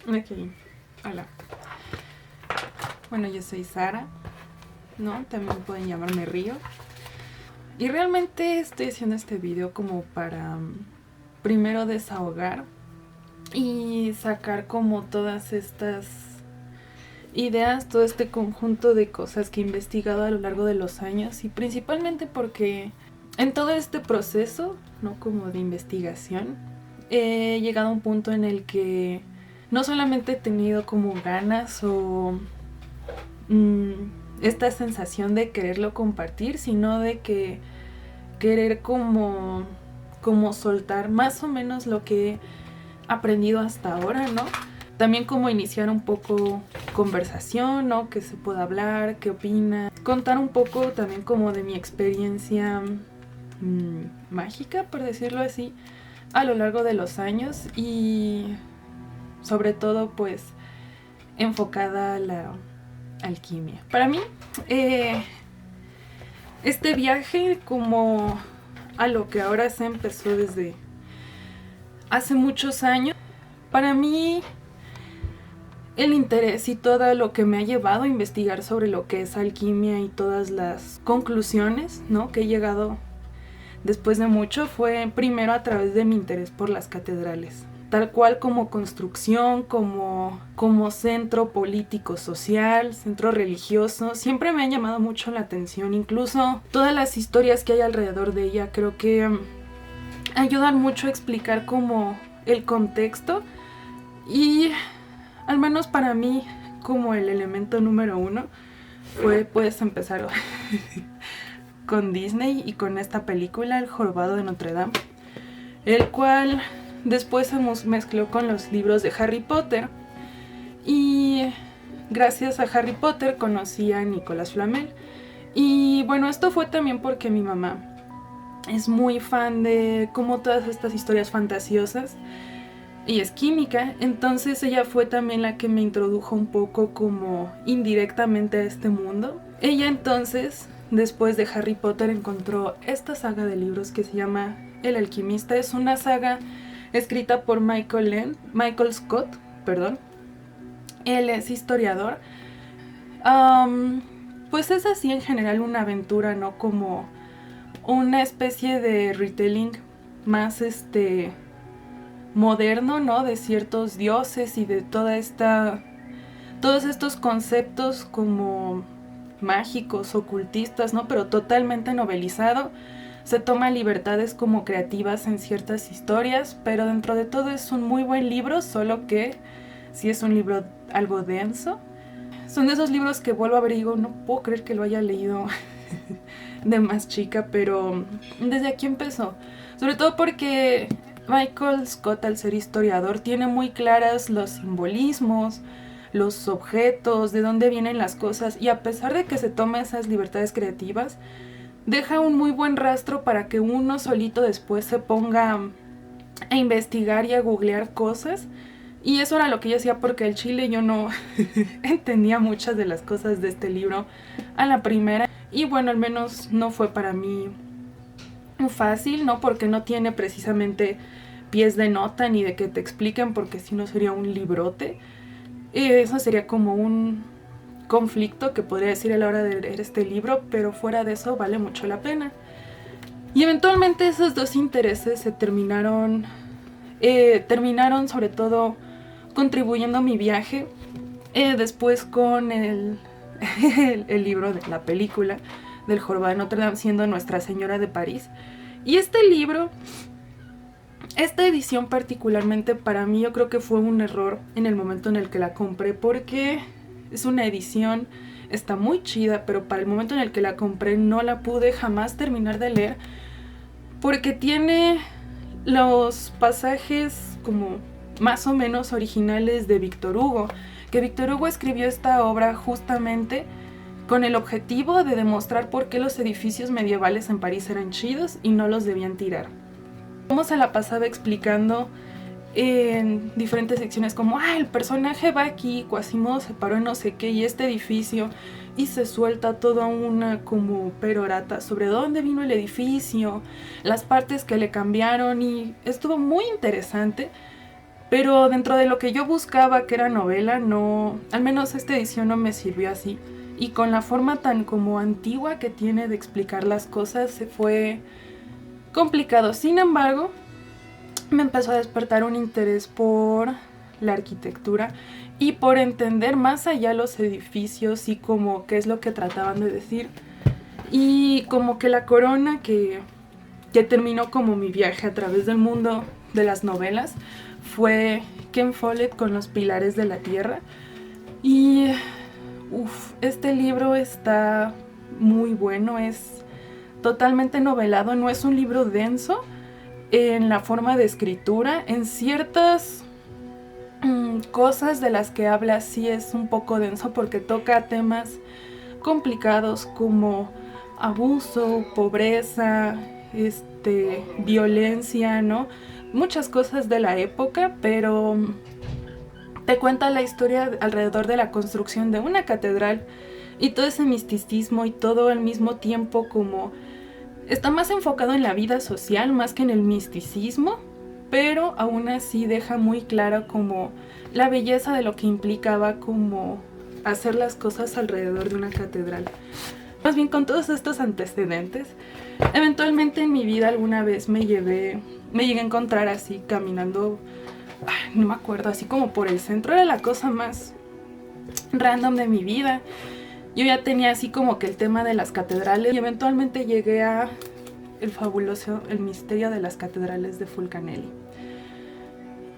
Ok, hola. Bueno, yo soy Sara, ¿no? También pueden llamarme Río. Y realmente estoy haciendo este video como para primero desahogar y sacar como todas estas ideas, todo este conjunto de cosas que he investigado a lo largo de los años y principalmente porque en todo este proceso, ¿no? Como de investigación, he llegado a un punto en el que no solamente he tenido como ganas o esta sensación de quererlo compartir, sino de que querer como soltar más o menos lo que he aprendido hasta ahora, ¿no? También como iniciar un poco conversación, ¿no? Que se pueda hablar, qué opina. Contar un poco también como de mi experiencia mágica, por decirlo así, a lo largo de los años y sobre todo pues enfocada a la alquimia. Para mí, este viaje como a lo que ahora se empezó desde hace muchos años, para mí el interés y todo lo que me ha llevado a investigar sobre lo que es alquimia y todas las conclusiones, ¿no? Que he llegado después de mucho fue primero a través de mi interés por las catedrales. Tal cual como construcción, como centro político social, centro religioso, siempre me han llamado mucho la atención. Incluso todas las historias que hay alrededor de ella creo que ayudan mucho a explicar como el contexto y al menos para mí como el elemento número uno fue pues empezar con Disney y con esta película El Jorobado de Notre Dame, el cual después se mezcló con los libros de Harry Potter y gracias a Harry Potter conocí a Nicolas Flamel. Y bueno, esto fue también porque mi mamá es muy fan de como todas estas historias fantasiosas y es química, entonces ella fue también la que me introdujo un poco como indirectamente a este mundo. Ella entonces, después de Harry Potter, encontró esta saga de libros que se llama El Alquimista. Es una saga escrita por Michael Scott, perdón. Él es historiador. Pues es así en general una aventura, ¿no? Como una especie de retelling más moderno, ¿no? De ciertos dioses y de todos estos conceptos como mágicos, ocultistas, ¿no? Pero totalmente novelizado. Se toma libertades como creativas en ciertas historias, pero dentro de todo es un muy buen libro, solo que sí es un libro algo denso. Son de esos libros que vuelvo a ver y digo, no puedo creer que lo haya leído de más chica, pero desde aquí empezó. Sobre todo porque Michael Scott, al ser historiador, tiene muy claras los simbolismos, los objetos, de dónde vienen las cosas, y a pesar de que se toma esas libertades creativas, deja un muy buen rastro para que uno solito después se ponga a investigar y a googlear cosas. Y eso era lo que yo hacía porque el chile yo no entendía muchas de las cosas de este libro a la primera. Y bueno, al menos no fue para mí fácil, ¿no? Porque no tiene precisamente pies de nota ni de que te expliquen, porque si no sería un librote. Eso sería como un conflicto que podría decir a la hora de leer este libro, pero fuera de eso vale mucho la pena. Y eventualmente esos dos intereses se terminaron sobre todo contribuyendo a mi viaje, después con el libro de la película del Jorobado de Notre Dame siendo Nuestra Señora de París. Y este libro, esta edición particularmente para mí yo creo que fue un error en el momento en el que la compré, porque es una edición, está muy chida, pero para el momento en el que la compré no la pude jamás terminar de leer, porque tiene los pasajes como más o menos originales de Víctor Hugo, que Víctor Hugo escribió esta obra justamente con el objetivo de demostrar por qué los edificios medievales en París eran chidos y no los debían tirar. Como se la pasaba explicando en diferentes secciones como, el personaje va aquí, Quasimodo se paró en no sé qué y este edificio, y se suelta toda una como perorata sobre dónde vino el edificio, las partes que le cambiaron, y estuvo muy interesante. Pero dentro de lo que yo buscaba, que era novela, no, al menos esta edición no me sirvió así. Y con la forma tan como antigua que tiene de explicar las cosas, se fue complicado. Sin embargo, me empezó a despertar un interés por la arquitectura y por entender más allá los edificios y como qué es lo que trataban de decir. Y como que la corona que terminó como mi viaje a través del mundo de las novelas fue Ken Follett con Los Pilares de la Tierra. Y este libro está muy bueno, es totalmente novelado, no es un libro denso en la forma de escritura, en ciertas cosas de las que habla sí es un poco denso porque toca temas complicados como abuso, pobreza, violencia, ¿no? Muchas cosas de la época, pero te cuenta la historia alrededor de la construcción de una catedral y todo ese misticismo y todo al mismo tiempo como está más enfocado en la vida social más que en el misticismo, pero aún así deja muy claro como la belleza de lo que implicaba como hacer las cosas alrededor de una catedral. Más bien con todos estos antecedentes, eventualmente en mi vida alguna vez me llegué a encontrar así caminando, no me acuerdo, así como por el centro, era la cosa más random de mi vida. Yo ya tenía así como que el tema de las catedrales y eventualmente llegué a el misterio de las catedrales de Fulcanelli.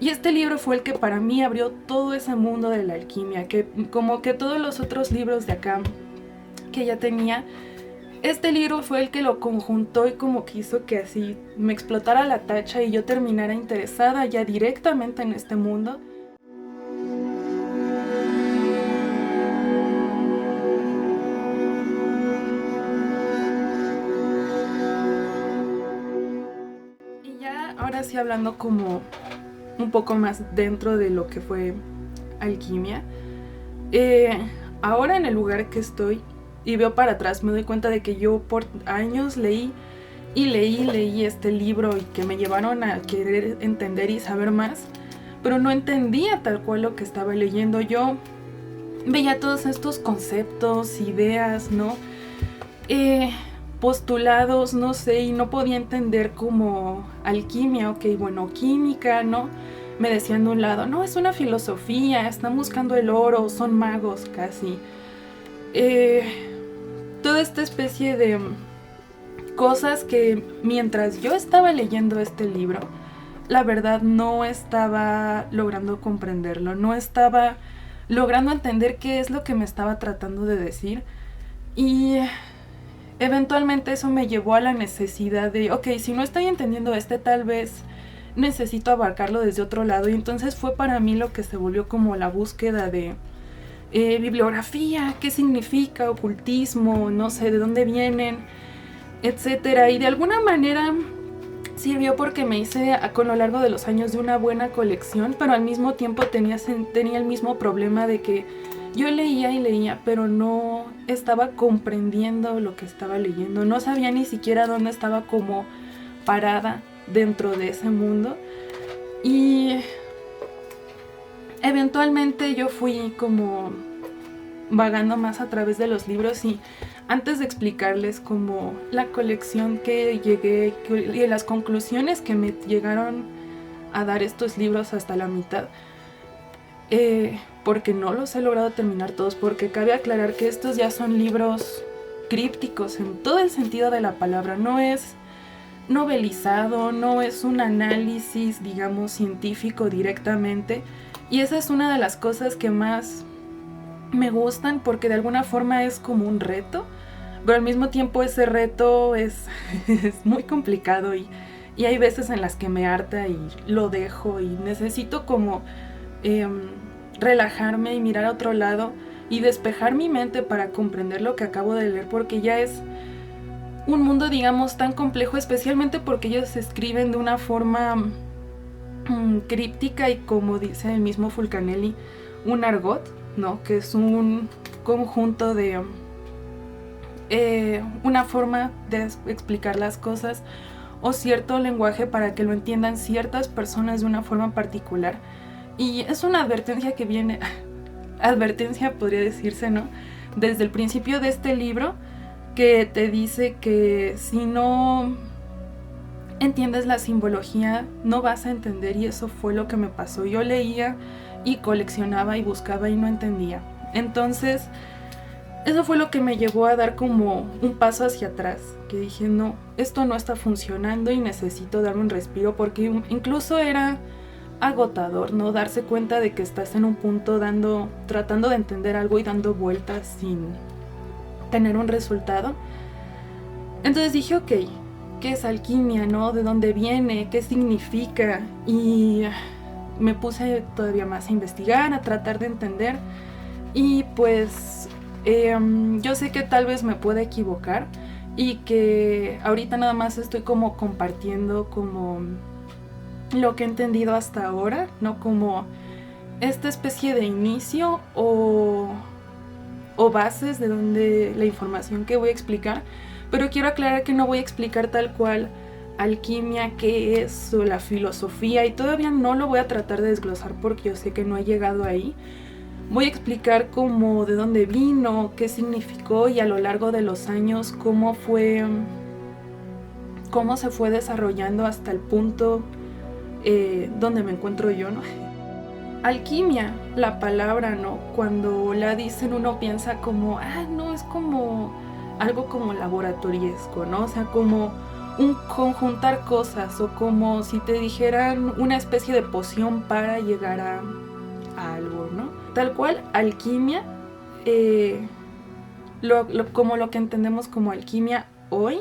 Y este libro fue el que para mí abrió todo ese mundo de la alquimia, que como que todos los otros libros de acá que ya tenía, este libro fue el que lo conjuntó y como que hizo que así me explotara la tacha y yo terminara interesada ya directamente en este mundo. Y ya ahora sí hablando como un poco más dentro de lo que fue alquimia, ahora en el lugar que estoy y veo para atrás me doy cuenta de que yo por años leí este libro y que me llevaron a querer entender y saber más, pero no entendía tal cual lo que estaba leyendo. Yo veía todos estos conceptos, ideas, ¿no? Postulados, no sé, y no podía entender como alquimia, ok, bueno, química, ¿no? Me decían de un lado, no, es una filosofía, están buscando el oro, son magos casi. Toda esta especie de cosas que mientras yo estaba leyendo este libro, la verdad no estaba logrando comprenderlo, no estaba logrando entender qué es lo que me estaba tratando de decir. Y eventualmente eso me llevó a la necesidad de, ok, si no estoy entendiendo tal vez necesito abarcarlo desde otro lado. Y entonces fue para mí lo que se volvió como la búsqueda de bibliografía, qué significa, ocultismo, no sé de dónde vienen, etcétera. Y de alguna manera sirvió porque me hice con lo largo de los años de una buena colección, pero al mismo tiempo tenía el mismo problema de que yo leía y leía, pero no estaba comprendiendo lo que estaba leyendo, no sabía ni siquiera dónde estaba como parada dentro de ese mundo. Y eventualmente yo fui como vagando más a través de los libros y antes de explicarles como la colección que llegué y las conclusiones que me llegaron a dar estos libros hasta la mitad, porque no los he logrado terminar todos, porque cabe aclarar que estos ya son libros crípticos en todo el sentido de la palabra, no es novelizado, no es un análisis, digamos, científico directamente, y esa es una de las cosas que más me gustan porque de alguna forma es como un reto, pero al mismo tiempo ese reto es muy complicado y hay veces en las que me harta y lo dejo y necesito como relajarme y mirar a otro lado y despejar mi mente para comprender lo que acabo de leer, porque ya es un mundo, digamos, tan complejo, especialmente porque ellos escriben de una forma críptica y, como dice el mismo Fulcanelli, un argot, ¿no? Que es un conjunto de una forma de explicar las cosas o cierto lenguaje para que lo entiendan ciertas personas de una forma particular. Y es una advertencia que viene, advertencia podría decirse, ¿no? Desde el principio de este libro, que te dice que si no entiendes la simbología, no vas a entender, y eso fue lo que me pasó. Yo leía y coleccionaba y buscaba y no entendía. Entonces, eso fue lo que me llevó a dar como un paso hacia atrás, que dije, no, esto no está funcionando y necesito darme un respiro, porque incluso era agotador, ¿no? Darse cuenta de que estás en un punto tratando de entender algo y dando vueltas sin tener un resultado. Entonces dije, ok, ¿qué es alquimia, no? ¿De dónde viene? ¿Qué significa? Y me puse todavía más a investigar, a tratar de entender. Y pues yo sé que tal vez me pueda equivocar y que ahorita nada más estoy como compartiendo como lo que he entendido hasta ahora, ¿no? Como esta especie de inicio o bases de donde la información que voy a explicar, pero quiero aclarar que no voy a explicar tal cual alquimia, qué es, o la filosofía, y todavía no lo voy a tratar de desglosar porque yo sé que no he llegado ahí. Voy a explicar cómo, de dónde vino, qué significó y a lo largo de los años cómo se fue desarrollando hasta el punto donde me encuentro yo, ¿no? Alquimia, la palabra, ¿no? Cuando la dicen uno piensa como, no, es como algo como laboratoriesco, ¿no? O sea, como un conjuntar cosas, o como si te dijeran una especie de poción para llegar a algo, ¿no? Tal cual, alquimia, como lo que entendemos como alquimia hoy,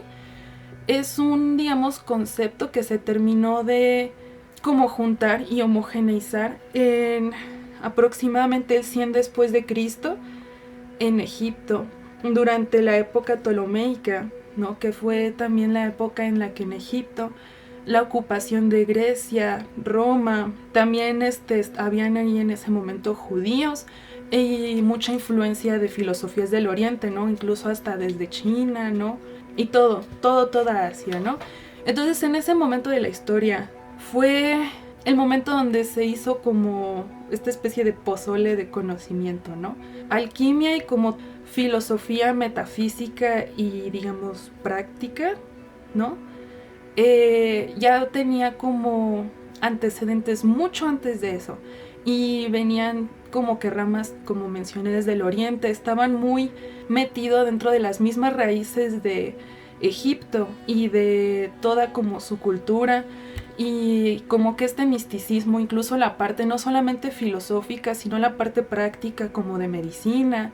es un, digamos, concepto que se terminó de como juntar y homogeneizar en aproximadamente el 100 después de Cristo en Egipto, durante la época ptolomeica, ¿no? Que fue también la época en la que en Egipto la ocupación de Grecia, Roma, también habían ahí en ese momento judíos y mucha influencia de filosofías del Oriente, ¿no? Incluso hasta desde China, ¿no? Y toda Asia, ¿no? Entonces en ese momento de la historia fue el momento donde se hizo como esta especie de pozole de conocimiento, ¿no? Alquimia y como filosofía metafísica y, digamos, práctica, ¿no? Ya tenía como antecedentes mucho antes de eso, y venían como que ramas, como mencioné, desde el Oriente, estaban muy metidos dentro de las mismas raíces de Egipto y de toda como su cultura, y como que este misticismo, incluso la parte no solamente filosófica, sino la parte práctica como de medicina,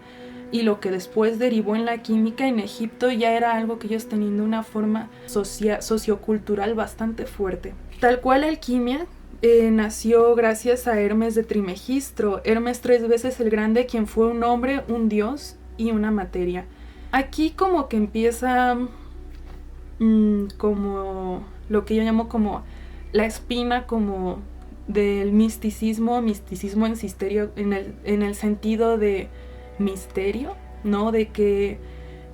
y lo que después derivó en la química en Egipto, ya era algo que ellos tenían de una forma sociocultural bastante fuerte. Tal cual, la alquimia nació gracias a Hermes de Trimegistro, Hermes 3 veces el Grande, quien fue un hombre, un dios y una materia. Aquí como que empieza como lo que yo llamo como la espina como del misticismo en el sentido de misterio, ¿no? De que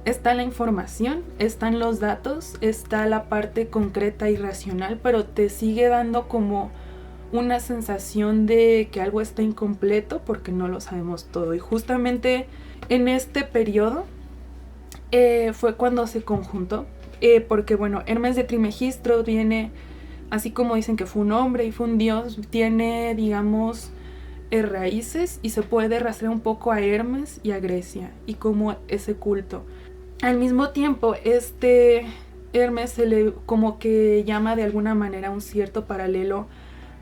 está la información, están los datos, está la parte concreta y racional, pero te sigue dando como una sensación de que algo está incompleto porque no lo sabemos todo. Y justamente en este periodo fue cuando se conjuntó, porque bueno, Hermes de Trimegistro viene, así como dicen que fue un hombre y fue un dios, tiene, digamos, raíces, y se puede rastrear un poco a Hermes y a Grecia y como ese culto. Al mismo tiempo, Hermes se le como que llama de alguna manera un cierto paralelo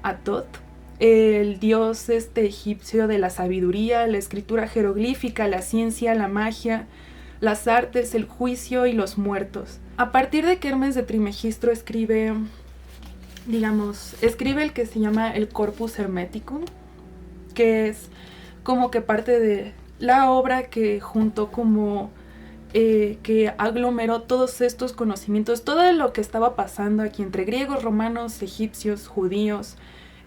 a Thoth, el dios egipcio de la sabiduría, la escritura jeroglífica, la ciencia, la magia, las artes, el juicio y los muertos. A partir de que Hermes de Trimegistro escribe el que se llama el Corpus Hermeticum, que es como que parte de la obra que juntó como que aglomeró todos estos conocimientos, todo lo que estaba pasando aquí entre griegos, romanos, egipcios, judíos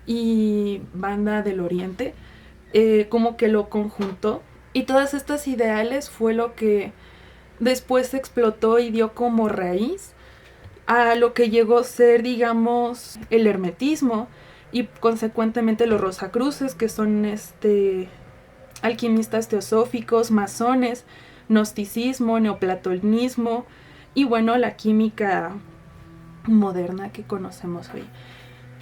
y banda del Oriente, como que lo conjuntó, y todas estas ideales fue lo que después explotó y dio como raíz a lo que llegó a ser, digamos, el hermetismo, y consecuentemente los rosacruces, que son alquimistas teosóficos, masones, gnosticismo, neoplatonismo y bueno, la química moderna que conocemos hoy.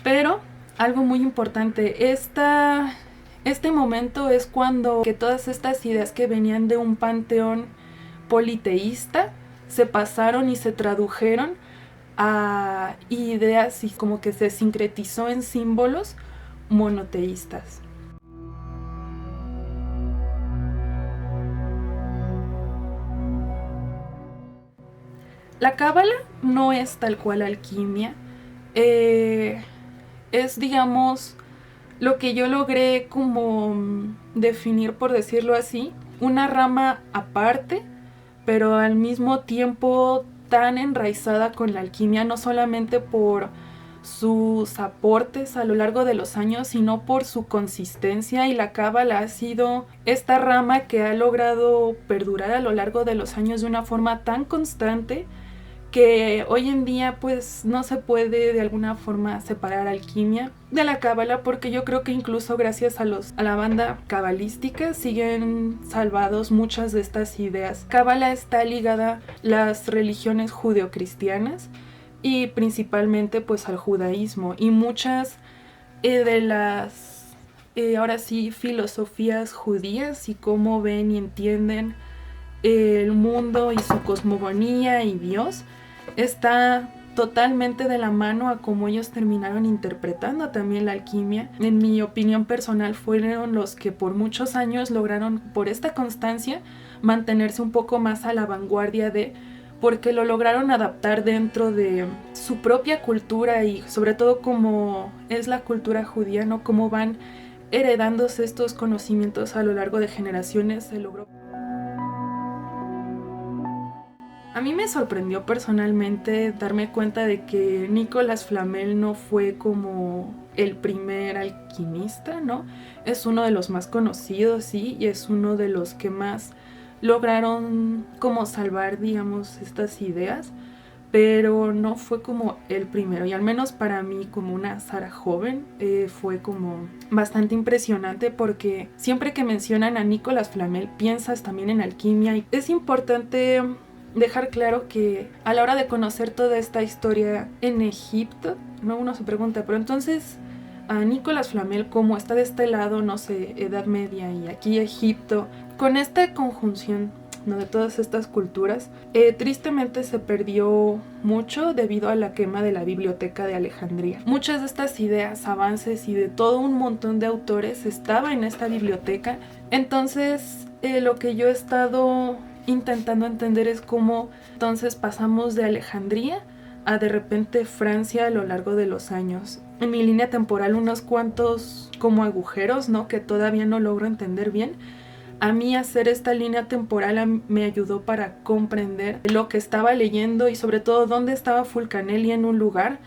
Pero algo muy importante, este momento es cuando que todas estas ideas que venían de un panteón politeísta se pasaron y se tradujeron a ideas y como que se sincretizó en símbolos monoteístas. La cábala no es tal cual alquimia, es, digamos, lo que yo logré como definir, por decirlo así, una rama aparte, pero al mismo tiempo tan enraizada con la alquimia, no solamente por sus aportes a lo largo de los años, sino por su consistencia, y la cábala ha sido esta rama que ha logrado perdurar a lo largo de los años de una forma tan constante que hoy en día pues no se puede de alguna forma separar alquimia de la cábala, porque yo creo que incluso gracias a la banda cabalística siguen salvados muchas de estas ideas. Cábala está ligada a las religiones judeocristianas y principalmente pues al judaísmo, y muchas de las ahora sí filosofías judías y cómo ven y entienden el mundo y su cosmogonía y Dios está totalmente de la mano a cómo ellos terminaron interpretando también la alquimia. En mi opinión personal, fueron los que por muchos años lograron, por esta constancia, mantenerse un poco más a la vanguardia porque lo lograron adaptar dentro de su propia cultura, y sobre todo como es la cultura judía, ¿no? Cómo van heredándose estos conocimientos a lo largo de generaciones, se logró. A mí me sorprendió personalmente darme cuenta de que Nicolas Flamel no fue como el primer alquimista, ¿no? Es uno de los más conocidos, sí, y es uno de los que más lograron como salvar, digamos, estas ideas, pero no fue como el primero, y al menos para mí, como una Sara joven, fue como bastante impresionante, porque siempre que mencionan a Nicolas Flamel piensas también en alquimia, y es importante dejar claro que a la hora de conocer toda esta historia en Egipto, ¿no? Uno se pregunta, pero entonces a Nicolas Flamel, ¿cómo está de este lado, no sé, Edad Media y aquí Egipto? Con esta conjunción, ¿no?, de todas estas culturas, tristemente se perdió mucho debido a la quema de la biblioteca de Alejandría. Muchas de estas ideas, avances y de todo un montón de autores estaba en esta biblioteca. Entonces lo que yo he estado intentando entender es cómo entonces pasamos de Alejandría a de repente Francia a lo largo de los años. En mi línea temporal unos cuantos como agujeros, ¿no?, que todavía no logro entender bien. A mí hacer esta línea temporal me ayudó para comprender lo que estaba leyendo, y sobre todo dónde estaba Fulcanelli en un lugar,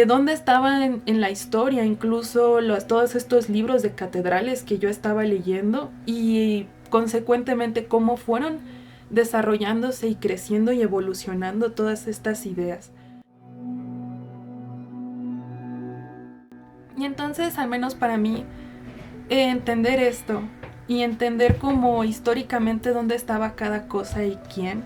dónde estaba en la historia, incluso todos estos libros de catedrales que yo estaba leyendo, y consecuentemente cómo fueron desarrollándose y creciendo y evolucionando todas estas ideas. Y entonces, al menos para mí, entender esto y entender cómo históricamente dónde estaba cada cosa y quién,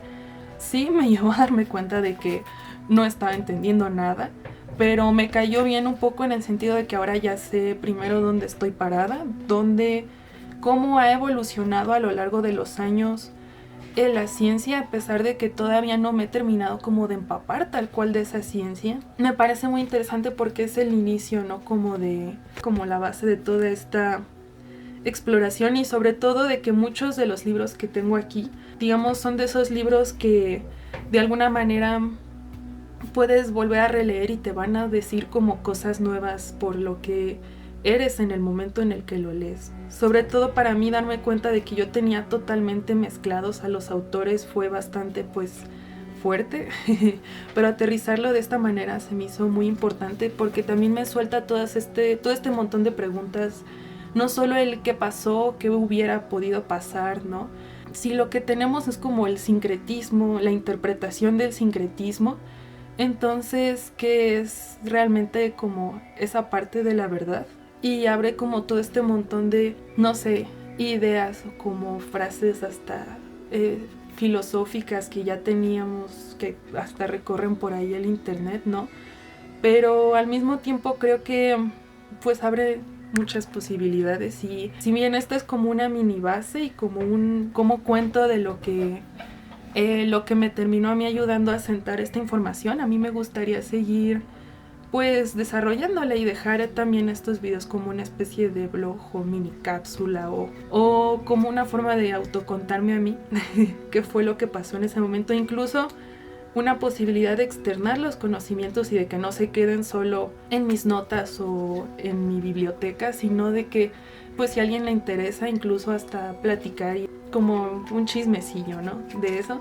sí me llevó a darme cuenta de que no estaba entendiendo nada, pero me cayó bien un poco en el sentido de que ahora ya sé primero dónde estoy parada, cómo ha evolucionado a lo largo de los años la ciencia, a pesar de que todavía no me he terminado como de empapar tal cual de esa ciencia. Me parece muy interesante porque es el inicio, ¿no?, como la base de toda esta exploración, y sobre todo de que muchos de los libros que tengo aquí, digamos, son de esos libros que de alguna manera puedes volver a releer y te van a decir como cosas nuevas por lo que eres en el momento en el que lo lees. Sobre todo para mí, darme cuenta de que yo tenía totalmente mezclados a los autores fue bastante fuerte, pero aterrizarlo de esta manera se me hizo muy importante, porque también me suelta todo este montón de preguntas, no solo el qué pasó, qué hubiera podido pasar, ¿no? Si lo que tenemos es como el sincretismo, la interpretación del sincretismo, Entonces, ¿qué es realmente como esa parte de la verdad? Y abre como todo este montón de, no sé, ideas o como frases hasta filosóficas que ya teníamos, que hasta recorren por ahí el internet, ¿no? Pero al mismo tiempo creo que pues abre muchas posibilidades, y si bien esta es como una mini base y como un como cuento de lo que me terminó a mí ayudando a sentar esta información, a mí me gustaría seguir pues desarrollándola y dejar también estos videos como una especie de blog o mini cápsula o como una forma de autocontarme a mí qué fue lo que pasó en ese momento, incluso una posibilidad de externar los conocimientos y de que no se queden solo en mis notas o en mi biblioteca, sino de que pues si a alguien le interesa incluso hasta platicar y como un chismecillo, ¿no? De eso.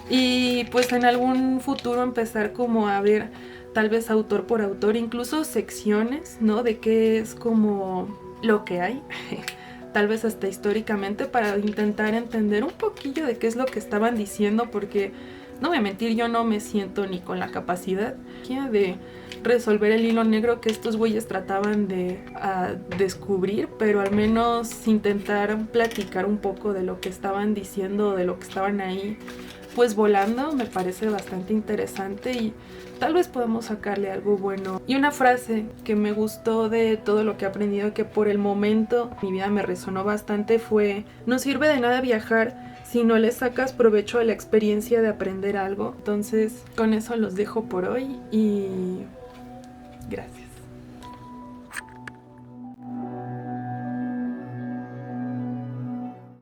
Y pues en algún futuro empezar como a ver tal vez autor por autor, incluso secciones, ¿no? De qué es como lo que hay, tal vez hasta históricamente, para intentar entender un poquillo de qué es lo que estaban diciendo, porque no voy a mentir, yo no me siento ni con la capacidad de resolver el hilo negro que estos güeyes trataban de descubrir, pero al menos intentar platicar un poco de lo que estaban diciendo, de lo que estaban ahí pues volando, me parece bastante interesante y tal vez podamos sacarle algo bueno. Y una frase que me gustó de todo lo que he aprendido, que por el momento mi vida me resonó bastante, fue: no sirve de nada viajar si no le sacas provecho a la experiencia de aprender algo. Entonces con eso los dejo por hoy y gracias.